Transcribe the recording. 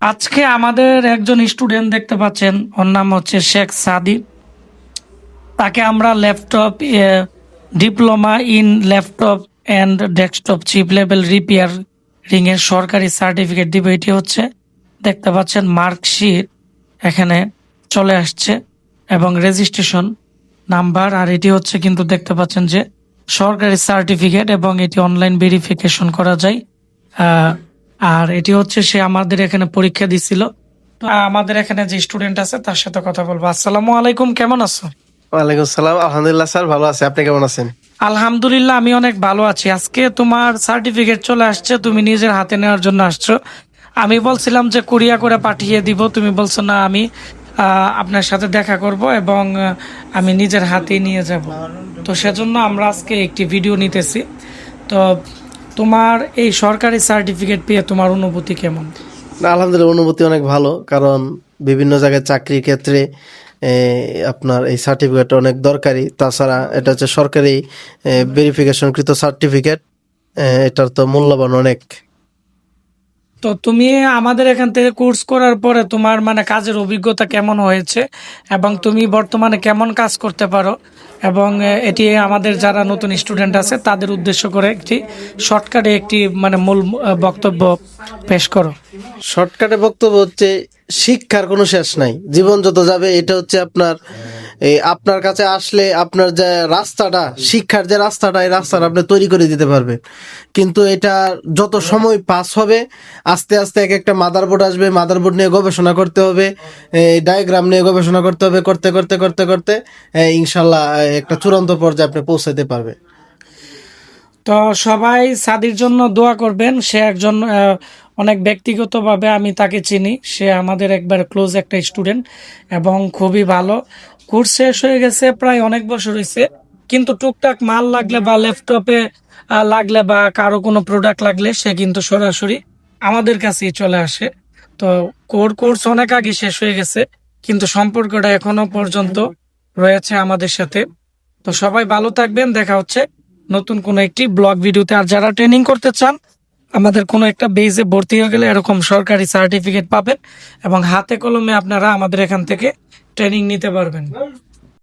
আজকে আমাদের একজন স্টুডেন্ট দেখতে পাচ্ছেন, ওর নাম হচ্ছে শেখ সাদি। তাকে আমরা laptop diploma in laptop and desktop chip level repairing এর সরকারি সার্টিফিকেট দিবে। এটি হচ্ছে দেখতে পাচ্ছেন মার্কশিট এখানে চলে আসছে এবং রেজিস্ট্রেশন নাম্বার। আর এটি হচ্ছে কিন্তু দেখতে পাচ্ছেন যে সরকারি সার্টিফিকেট এবং এটি অনলাইন ভেরিফিকেশন করা যায়। আর এটি হচ্ছে সে আমাদের এখানে পরীক্ষা দিছিল। তো আমাদের এখানে যে স্টুডেন্ট আছে তার সাথে কথা বলবো। আসসালামু আলাইকুম, কেমন আছো? ওয়ালাইকুম সালাম। আলহামদুলিল্লাহ স্যার, ভালো আছে। আপনি কেমন আছেন? আলহামদুলিল্লাহ, আমি অনেক ভালো আছি। আজকে তোমার সার্টিফিকেট চলে আসছে, তুমি নিজের হাতে নেওয়ার জন্য আসছো। আমি বলছিলাম যে কুরিয়া করে পাঠিয়ে দিব, তুমি বলছো না, আমি আপনার সাথে দেখা করব এবং আমি নিজের হাতে নিয়ে যাব। তো সেজন্য আমরা আজকে একটি ভিডিও নিতেছি। তো তোমার এই সরকারি সার্টিফিকেট পেয়ে তোমার অনুভূতি কেমন? না, আলহামদুলিল্লাহ, অনুভূতি অনেক ভালো। কারণ বিভিন্ন জায়গায় চাকরির ক্ষেত্রে আপনার এই সার্টিফিকেট অনেক দরকারি। তাছাড়া এটা হচ্ছে সরকারি ভেরিফিকেশনকৃত সার্টিফিকেট, এটার তো মূল্যবান অনেক। তো তুমি আমাদের এখান থেকে কোর্স করার পরে তোমার মানে কাজের অভিজ্ঞতা কেমন হয়েছে এবং তুমি বর্তমানে কেমন কাজ করতে পারো, এবং এটি আমাদের যারা নতুন স্টুডেন্ট আছে তাদের উদ্দেশ্য করে একটি শর্টকাটে একটি মানে মূল বক্তব্য পেশ করো। শর্টকাটে বক্তব্য হচ্ছে, শিক্ষার কোনো শেষ নাই, জীবন যত যাবে এটা হচ্ছে আপনার আপনার কাছে আসলে আপনার যে রাস্তাটা, শিক্ষার যে রাস্তাটা, এই রাস্তাটা আপনি তৈরি করে দিতে পারবেন। কিন্তু এটা যত সময় পাস হবে, আস্তে আস্তে এক একটা মাদারবোর্ড আসবে, মাদারবোর্ড নিয়ে গবেষণা করতে হবে, ডায়াগ্রাম নিয়ে গবেষণা করতে হবে, করতে করতে করতে করতে ইনশাল্লাহ একটা চূড়ান্ত পর্যায়ে আপনি পৌঁছাতে পারবে। তো সবাই সাদির জন্য দোয়া করবেন। সে একজন অনেক ব্যক্তিগতভাবে আমি তাকে চিনি। সে আমাদের একবার ক্লোজ একটা স্টুডেন্ট এবং খুবই ভালো। কোর্স শেষ হয়ে গেছে, প্রায় অনেক বছর হয়েছে, কিন্তু টুকটাক মাল লাগলে বা ল্যাপটপে লাগলে বা কারো কোনো প্রোডাক্ট লাগলে সে কিন্তু সরাসরি আমাদের কাছেই চলে আসে। তো কোর্স অনেক আগে শেষ হয়ে গেছে, কিন্তু সম্পর্কটা এখনো পর্যন্ত রয়েছে আমাদের সাথে। তো সবাই ভালো থাকবেন, দেখা হচ্ছে নতুন কোনো একটি ব্লগ ভিডিওতে। আর যারা ট্রেনিং করতে চান, আমাদের কোনো একটা বেজে ভর্তি হয়ে গেলে এরকম সরকারি সার্টিফিকেট পাবেন এবং হাতে কলমে আপনারা আমাদের এখান থেকে ট্রেনিং নিতে পারবেন।